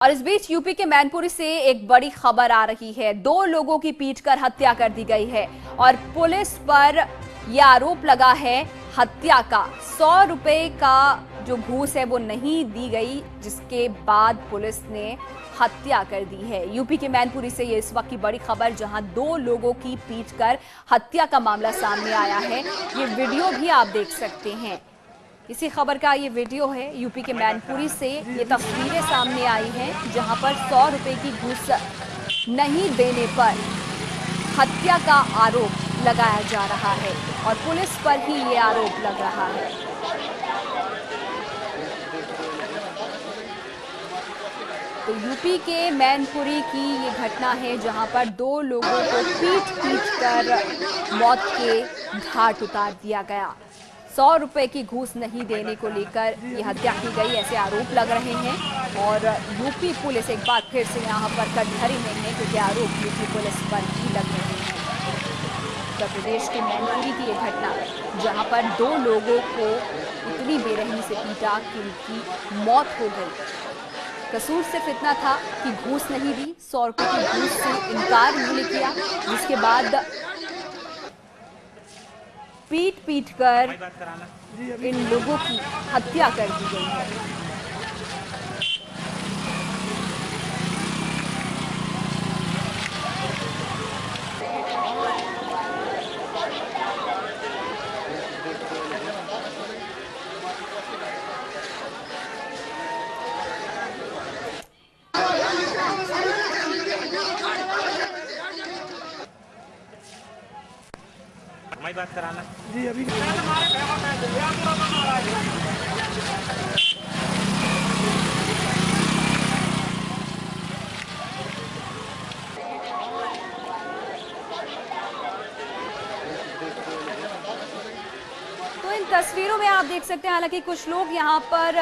और इस बीच यूपी के मैनपुरी से एक बड़ी खबर आ रही है। 2 लोगों की पीटकर हत्या कर दी गई है और पुलिस पर यह आरोप लगा है हत्या का। 100 रुपए का जो घूस है वो नहीं दी गई, जिसके बाद पुलिस ने हत्या कर दी है। यूपी के मैनपुरी से ये इस वक्त की बड़ी खबर, जहां 2 लोगों की पीटकर हत्या का मामला सामने आया है। ये वीडियो भी आप देख सकते हैं। इसी खबर का ये वीडियो है। यूपी के मैनपुरी से ये तस्वीरें सामने आई हैं, जहां पर 100 रुपए की घूस नहीं देने पर हत्या का आरोप लगाया जा रहा है और पुलिस पर ही ये आरोप लग रहा है। तो यूपी के मैनपुरी की ये घटना है, जहां पर 2 लोगों को पीट कर मौत के घाट उतार दिया गया। 100 रुपए की घूस नहीं देने को लेकर ये हत्या की गई, ऐसे आरोप लग रहे हैं। और यूपी पुलिस एक बार फिर से यहाँ पर कटघरे में है, क्योंकि आरोप यूपी पुलिस पर ही लग रहे हैं। उत्तर प्रदेश के मैनपुरी की ये घटना, जहाँ पर 2 लोगों को इतनी बेरहमी से पीटा कि उनकी मौत हो गई। कसूर सिर्फ इतना था कि घूस नहीं दी, 100 रुपए की घूस से इनकार उन्होंने किया, जिसके बाद पीट कर इन लोगों की हत्या कर दी गई है। मैं बात कराना जी अभी तो इन तस्वीरों में आप देख सकते हैं, हालांकि कुछ लोग यहाँ पर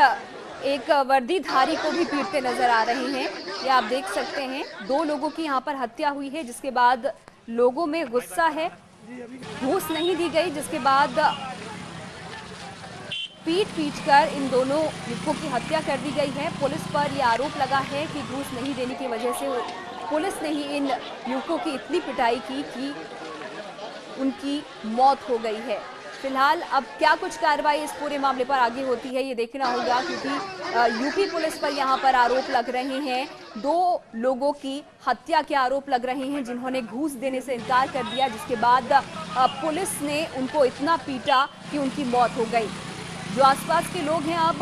एक वर्दीधारी को भी पीटते नजर आ रहे हैं। ये आप देख सकते हैं, 2 लोगों की यहाँ पर हत्या हुई है, जिसके बाद लोगों में गुस्सा है। घूस नहीं दी गई, जिसके बाद पीट कर इन दोनों युवकों की हत्या कर दी गई है। पुलिस पर यह आरोप लगा है कि घूस नहीं देने की वजह से पुलिस ने ही इन युवकों की इतनी पिटाई की कि उनकी मौत हो गई है। फिलहाल अब क्या कुछ कार्रवाई इस पूरे मामले पर आगे होती है, ये देखना होगा, क्योंकि यूपी पुलिस पर यहाँ पर आरोप लग रहे हैं। 2 लोगों की हत्या के आरोप लग रहे हैं, जिन्होंने घूस देने से इनकार कर दिया, जिसके बाद पुलिस ने उनको इतना पीटा कि उनकी मौत हो गई। जो आसपास के लोग हैं, अब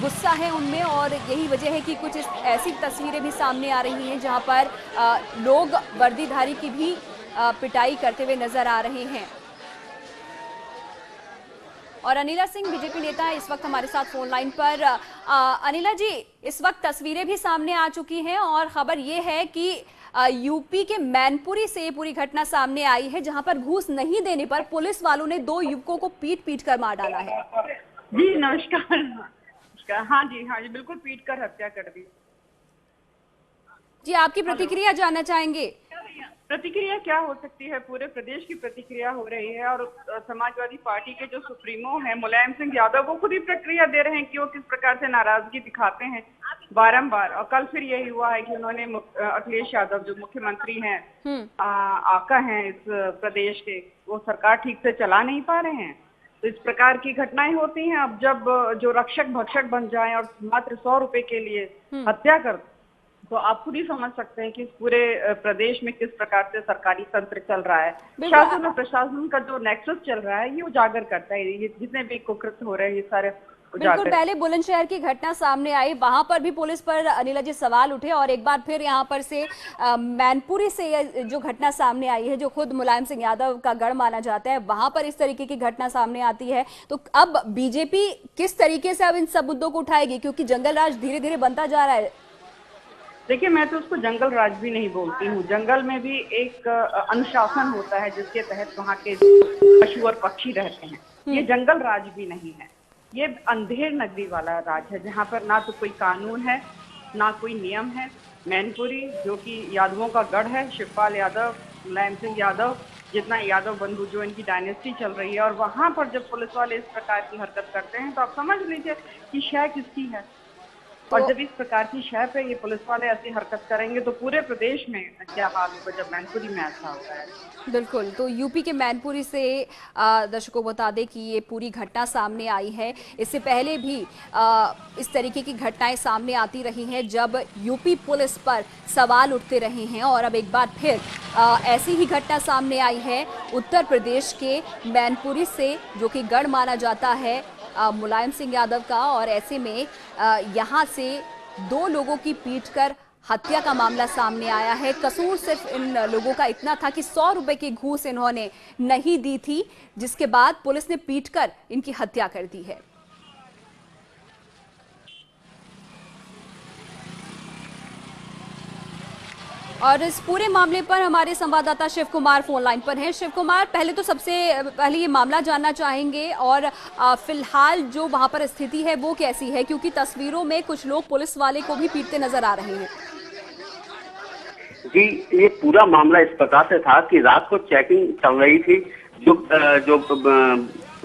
गुस्सा है उनमें, और यही वजह है कि कुछ ऐसी तस्वीरें भी सामने आ रही हैं, जहाँ पर लोग वर्दीधारी की भी पिटाई करते हुए नजर आ रहे हैं। और अनिला सिंह बीजेपी नेता है इस वक्त हमारे साथ फोन लाइन पर। अनिला जी, इस वक्त तस्वीरें भी सामने आ चुकी हैं और खबर ये है कि यूपी के मैनपुरी से पूरी घटना सामने आई है, जहां पर घूस नहीं देने पर पुलिस वालों ने 2 युवकों को पीट कर मार डाला है। जी नमस्कार। हाँ जी बिल्कुल पीट कर हत्या कर दी। जी, आपकी प्रतिक्रिया जानना चाहेंगे। प्रतिक्रिया क्या हो सकती है, पूरे प्रदेश की प्रतिक्रिया हो रही है। और समाजवादी पार्टी के जो सुप्रीमो हैं मुलायम सिंह यादव, वो खुद ही प्रतिक्रिया दे रहे हैं कि वो किस प्रकार से नाराजगी दिखाते हैं बारंबार। और कल फिर यही हुआ है कि उन्होंने अखिलेश यादव जो मुख्यमंत्री हैं, आका हैं इस प्रदेश के, वो सरकार ठीक से चला नहीं पा रहे हैं। तो इस प्रकार की घटनाएं होती हैं। अब जब जो रक्षक भक्षक बन जाएं और मात्र 100 रुपए के लिए हत्या कर, तो आप खुद ही समझ सकते हैं कि इस पूरे प्रदेश में किस प्रकार से सरकारी तंत्र चल रहा है। शासन और प्रशासन का जो नेक्सस चल रहा है, ये उजागर करता है। ये जितने भी कुकृत्य हो रहे हैं, ये सारे बिल्कुल। पहले बुलंदशहर की घटना सामने आई, वहां पर भी पुलिस पर अनिला जी सवाल उठे, और एक बार फिर यहाँ पर से मैनपुरी से जो घटना सामने आई है, जो खुद मुलायम सिंह यादव का गढ़ माना जाता है, वहां पर इस तरीके की घटना सामने आती है। तो अब बीजेपी किस तरीके से अब इन सब मुद्दों को उठाएगी, क्योंकि जंगल राज धीरे धीरे बनता जा रहा है। देखिए, मैं तो उसको जंगल राज भी नहीं बोलती हूँ। जंगल में भी एक अनुशासन होता है, जिसके तहत वहाँ के पशु और पक्षी रहते हैं। ये जंगल राज भी नहीं है, ये अंधेर नगरी वाला राज है, जहाँ पर ना तो कोई कानून है, ना कोई नियम है। मैनपुरी जो कि यादवों का गढ़ है, शिवपाल यादव, मुलायम सिंह यादव, जितना यादव बंधु जो इनकी डायनेस्टी चल रही है, और वहाँ पर जब पुलिस वाले इस प्रकार की हरकत करते हैं, तो आप समझ लीजिए कि शय किसकी है। और जब इस प्रकार की शय पे ये पुलिस वाले ऐसी हरकत करेंगे तो पूरे प्रदेश में क्या हाल होगा जब मैनपुरी में ऐसा होता है। बिल्कुल, तो यूपी के मैनपुरी से दर्शकों बता दें कि ये पूरी घटना सामने आई है। इससे पहले भी इस तरीके की घटनाएं सामने आती रही हैं जब यूपी पुलिस पर सवाल उठते रहे हैं और अब एक बार फिर ऐसी ही घटना सामने आई है उत्तर प्रदेश के मैनपुरी से, जो कि गढ़ माना जाता है मुलायम सिंह यादव का। और ऐसे में यहाँ से 2 लोगों की पीटकर हत्या का मामला सामने आया है। कसूर सिर्फ इन लोगों का इतना था कि 100 रुपए की घूस इन्होंने नहीं दी थी, जिसके बाद पुलिस ने पीटकर इनकी हत्या कर दी है। और इस पूरे मामले पर हमारे संवाददाता शिव कुमार फोन लाइन पर हैं। शिव कुमार, पहले तो सबसे पहले ये मामला जानना चाहेंगे और फिलहाल जो वहां पर स्थिति है वो कैसी है, क्योंकि तस्वीरों में कुछ लोग पुलिस वाले को भी पीटते नजर आ रहे हैं। जी, ये पूरा मामला इस प्रकार से था कि रात को चेकिंग चल रही थी। जो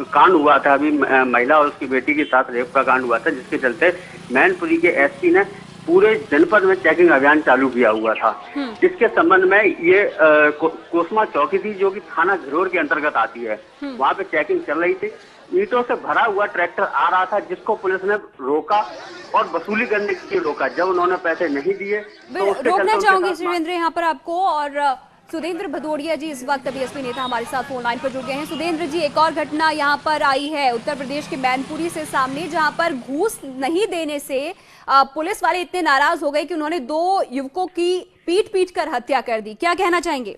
कांड हुआ था अभी महिला और उसकी बेटी के साथ रेप का कांड हुआ था, जिसके चलते मैनपुरी के एसपी ने पूरे जनपद में चेकिंग अभियान चालू किया हुआ था। जिसके संबंध में ये कोसमा चौकी थी, जो कि थाना घिरोर के अंतर्गत आती है, वहां पे चेकिंग चल रही थी। ईंटों से भरा हुआ ट्रैक्टर आ रहा था, जिसको पुलिस ने रोका और वसूली करने के लिए रोका। जब उन्होंने पैसे नहीं दिए तो रोकना चाहूंगी सुरेंद्र यहाँ पर आपको। और सुरेंद्र भदौड़िया जी इस वक्त बीएसपी नेता हमारे साथ फोन लाइन पर जुड़ गए हैं। सुरेंद्र जी, एक और घटना यहाँ पर आई है उत्तर प्रदेश के मैनपुरी से सामने, जहाँ पर घूस नहीं देने से पुलिस वाले इतने नाराज हो गए कि उन्होंने 2 युवकों की पीट कर हत्या कर दी। क्या कहना चाहेंगे?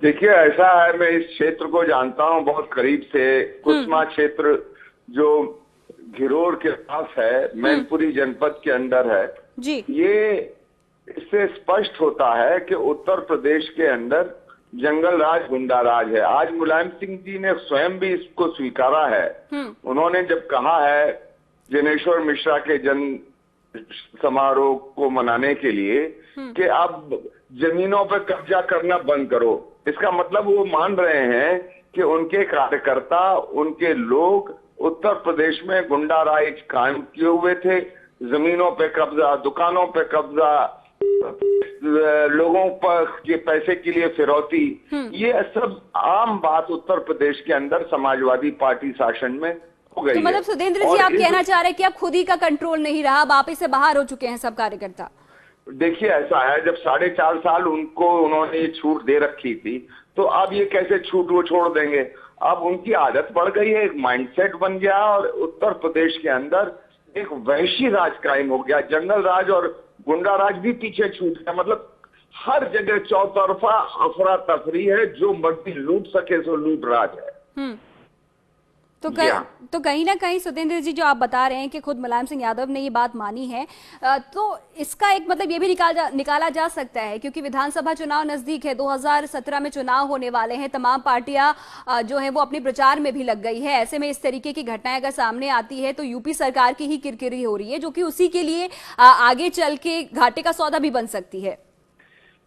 देखिए, ऐसा है, मैं इस क्षेत्र को जानता हूँ बहुत करीब से। कुसमा क्षेत्र जो घिरोर के पास है, मैनपुरी जनपद के अंदर है जी। ये इससे स्पष्ट होता है कि उत्तर प्रदेश के अंदर जंगल राज गुंडा राज है। आज मुलायम सिंह जी ने स्वयं भी इसको स्वीकारा है। उन्होंने जब कहा है जनेश्वर मिश्रा के जन्म समारोह को मनाने के लिए कि अब जमीनों पर कब्जा करना बंद करो, इसका मतलब वो मान रहे हैं कि उनके कार्यकर्ता, उनके लोग उत्तर प्रदेश में गुंडा राज कायम किए हुए थे। जमीनों पे कब्जा, दुकानों पे कब्जा, लोगों पर के पैसे के लिए फिरौती, ये सब आम बात उत्तर प्रदेश के अंदर समाजवादी पार्टी शासन में हो गई। तो मतलब सुरेंद्र जी, आप कहना चाह रहे हैं कि अब खुद ही का कंट्रोल नहीं रहा, अब आप इससे बाहर हो चुके हैं सब कार्यकर्ता? देखिए, ऐसा है, जब 4.5 साल उन्होंने छूट दे रखी थी, तो अब ये कैसे छूट वो छोड़ देंगे? अब उनकी आदत बढ़ गई है, एक माइंडसेट बन गया और उत्तर प्रदेश के अंदर एक वैशी राज कायम हो गया। जंगल राज और गुंडा राज भी पीछे छूट गया। मतलब हर जगह चौतरफा अफरा तफरी है, जो मर्जी लूट सके सो लूट राज है। तो कहीं ना कहीं सुरेंद्र जी, जो आप बता रहे हैं कि खुद मुलायम सिंह यादव ने ये बात मानी है, तो इसका एक मतलब ये भी निकाला जा सकता है, क्योंकि विधानसभा चुनाव नजदीक है, 2017 में चुनाव होने वाले हैं, तमाम पार्टियां जो है वो अपने प्रचार में भी लग गई है। ऐसे में इस तरीके की घटनाएं अगर सामने आती है तो यूपी सरकार की ही किरकिरी हो रही है, जो कि उसी के लिए आगे चल के घाटे का सौदा भी बन सकती है।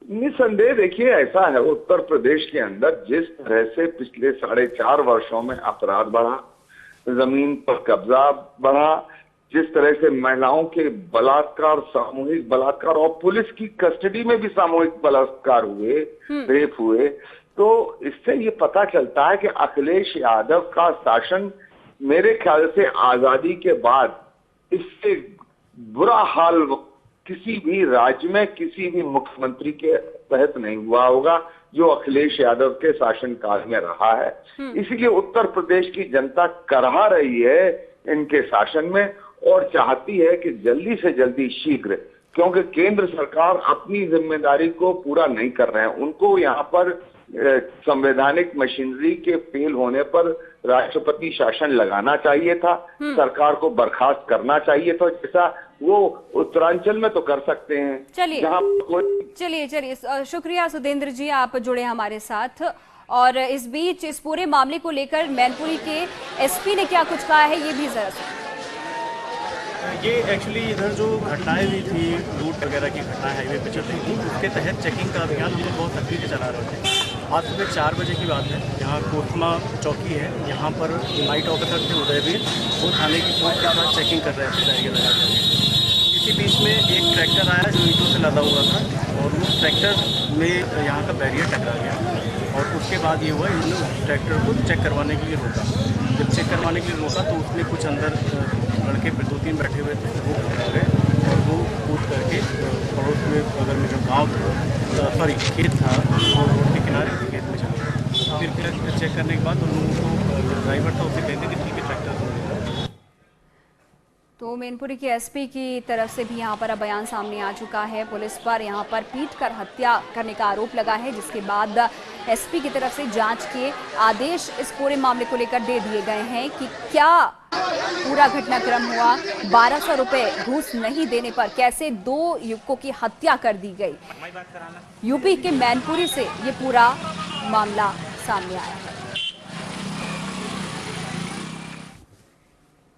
निसंदेह देखिए, ऐसा है, उत्तर प्रदेश के अंदर जिस तरह से पिछले 4.5 वर्षों में अपराध बढ़ा, जमीन पर कब्जा बढ़ा, जिस तरह से महिलाओं के बलात्कार, सामूहिक बलात्कार और पुलिस की कस्टडी में भी सामूहिक बलात्कार हुए, रेप हुए, तो इससे ये पता चलता है कि अखिलेश यादव का शासन मेरे ख्याल से आजादी के बाद इससे बुरा हाल किसी भी राज्य में किसी भी मुख्यमंत्री के तहत नहीं हुआ होगा जो अखिलेश यादव के शासनकाल में रहा है। इसीलिए उत्तर प्रदेश की जनता करहा रही है इनके शासन में और चाहती है कि जल्दी से जल्दी शीघ्र, क्योंकि केंद्र सरकार अपनी जिम्मेदारी को पूरा नहीं कर रहे हैं। उनको यहाँ पर संवैधानिक मशीनरी के फेल होने पर राष्ट्रपति शासन लगाना चाहिए था, सरकार को बर्खास्त करना चाहिए था, जैसा वो उत्तरांचल में तो कर सकते हैं। चलिए शुक्रिया सुरेंद्र जी, आप जुड़े हमारे साथ। और इस बीच इस पूरे मामले को लेकर मैनपुरी के एसपी ने क्या कुछ कहा है, ये भी जरा सुनिए। ये एक्चुअली इधर जो घटनाएं हुई थी, लूट वगैरह की घटनाएं हाईवे पे चल रही थी, उसके तहत चेकिंग का अभियान हम लोग बहुत सख्ती से चला रहे थे। आज सुबह 4 बजे की बात है। यहाँ कोटमा चौकी है, यहाँ पर नाइट ऑफिसर थे उदयवीर, वो थाने की फोर्स के साथ चेकिंग कर रहे थे बैरियर लगा करके। इसी बीच में एक ट्रैक्टर आया जो ईंटों से लदा हुआ था और उस ट्रैक्टर में यहाँ का बैरियर टकरा गया और उसके बाद ये हुआ, इन्होंने उस ट्रैक्टर को चेक करवाने के लिए रोका। जब चेक करवाने के लिए रोका तो उसमें कुछ अंदर लड़के 2-3 बैठे हुए थे, वो आ गए और वो कूद करके पड़ोस में बगल में जो गाँव सॉरी खेत था वो रोड के किनारे खेत में चले गए। फिर चेक करने के बाद उन लोगों को जो ड्राइवर था उसे कहते कि ठीक है ट्रैक्टर। तो मैनपुरी के एसपी की तरफ से भी यहाँ पर अब बयान सामने आ चुका है। पुलिस पर यहाँ पर पीटकर हत्या करने का आरोप लगा है, जिसके बाद एसपी की तरफ से जांच के आदेश इस पूरे मामले को लेकर दे दिए गए हैं कि क्या पूरा घटनाक्रम हुआ, 1200 रुपए घूस नहीं देने पर कैसे 2 युवकों की हत्या कर दी गई। यूपी के मैनपुरी से ये पूरा मामला सामने आया है।